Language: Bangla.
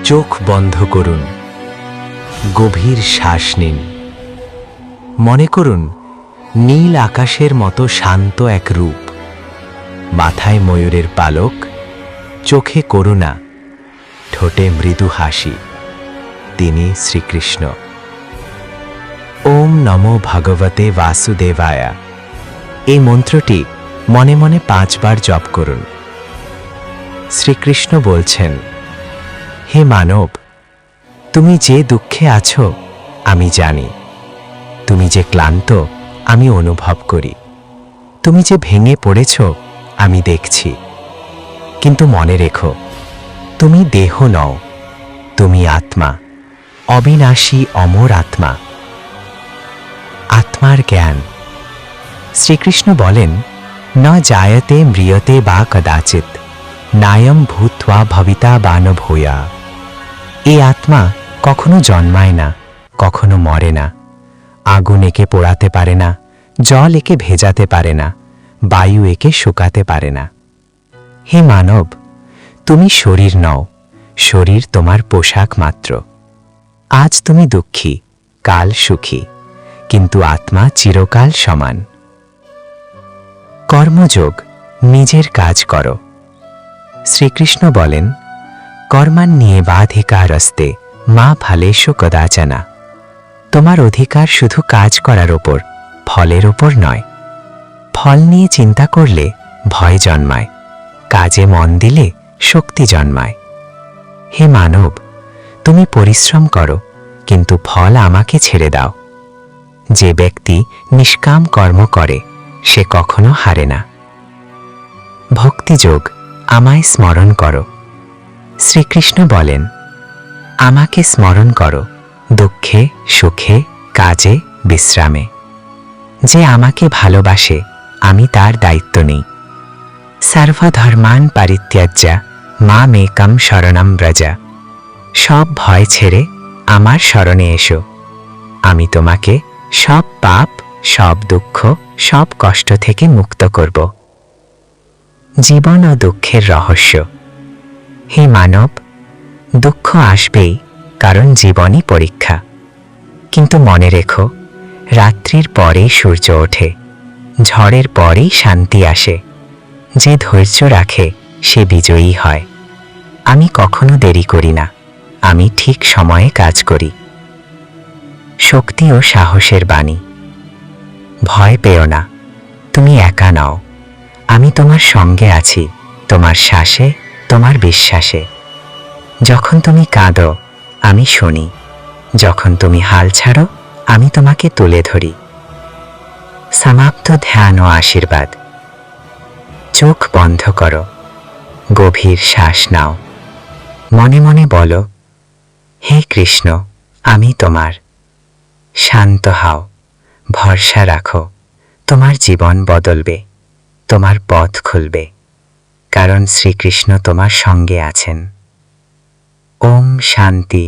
চোখ বন্ধ করুন, গভীর শ্বাস নিন। মনে করুন নীল আকাশের মতো শান্ত এক রূপ, মাথায় ময়ূরের পালক, চোখে করুণা, ঠোঁটে মৃদু হাসি। তিনি শ্রীকৃষ্ণ। ওম নমো ভগবতে বাসুদেবায়া। এই মন্ত্রটি মনে মনে 5 বার জপ করুন। শ্রীকৃষ্ণ বলছেন, হে মানব, তুমি যে দুঃখে আছো আমি জানি, তুমি যে ক্লান্ত আমি অনুভব করি, তুমি যে ভেঙে পড়েছ আমি দেখছি। কিন্তু মনে রেখো, তুমি দেহ নও, তুমি আত্মা, অবিনাশী অমর আত্মা। আত্মার জ্ঞান। শ্রীকৃষ্ণ বলেন, ন জায়তে ম্রিয়তে বা কদাচিৎ, নায়ম ভূত্বা ভবিতা বা ন ভূয়া। এই আত্মা কখনো জন্মায় না, কখনো মরে না। আগুন একে পোড়াতে পারে না, জল একে ভেজাতে পারে না, বায়ু একে শুকাতে পারে না। হে মানব, তুমি শরীর নও, শরীর তোমার পোশাক মাত্র। আজ তুমি দুঃখী, কাল সুখী, কিন্তু আত্মা চিরকাল সমান। কর্মযোগ। নিজের কাজ করো। শ্রীকৃষ্ণ বলেন, কর্মাণ্যেবাধিকারস্তে মা ফলেষু কদাচনা। তোমার অধিকার শুধু কাজ করার ওপর, ফলের ওপর নয়। ফল নিয়ে চিন্তা করলে ভয় জন্মায়, কাজে মন দিলে শক্তি জন্মায়। হে মানব, তুমি পরিশ্রম করো, কিন্তু ফল আমাকে ছেড়ে দাও। যে ব্যক্তি নিষ্কাম কর্ম করে সে কখনো হারে না। ভক্তিযোগ। আমায় স্মরণ করো। শ্রীকৃষ্ণ বলেন, আমাকে স্মরণ করো দুঃখে, সুখে, কাজে, বিশ্রামে। যে আমাকে ভালোবাসে আমি তার দায়িত্ব নেই। সর্বধর্মান পরিত্যাজ্য মামেকম শরণম ব্রজ। সব ভয় ছেড়ে আমার শরণে এসো। আমি তোমাকে সব পাপ, সব দুঃখ, সব কষ্ট থেকে মুক্ত করব। জীবন ও দুঃখের রহস্য। হে মানব, দুঃখ আসবেই, কারণ জীবনই পরীক্ষা। কিন্তু মনে রেখো, রাত্রির পরেই সূর্য ওঠে, ঝড়ের পরেই শান্তি আসে। যে ধৈর্য রাখে সে বিজয়ী হয়। আমি কখনো দেরি করি না, আমি ঠিক সময়ে কাজ করি। শক্তি ও সাহসের বাণী। ভয় পেও না, তুমি একা নও। আমি তোমার সঙ্গে আছি, তোমার শ্বাসে, তোমার বিশ্বাসে। যখন তুমি কাঁদো আমি শুনি, যখন তুমি হাল ছাড়ো আমি তোমাকে তুলে ধরি। সমাপ্ত ধ্যান ও আশীর্বাদ। চোখ বন্ধ করো, গভীর শ্বাস নাও, মনে মনে বলো, হে কৃষ্ণ, আমি তোমার। শান্ত হও, ভরসা রাখো, তোমার জীবন বদলবে, তোমার পথ খুলবে, কারণ শ্রীকৃষ্ণ তোমার সঙ্গে আছেন। ওম শান্তি।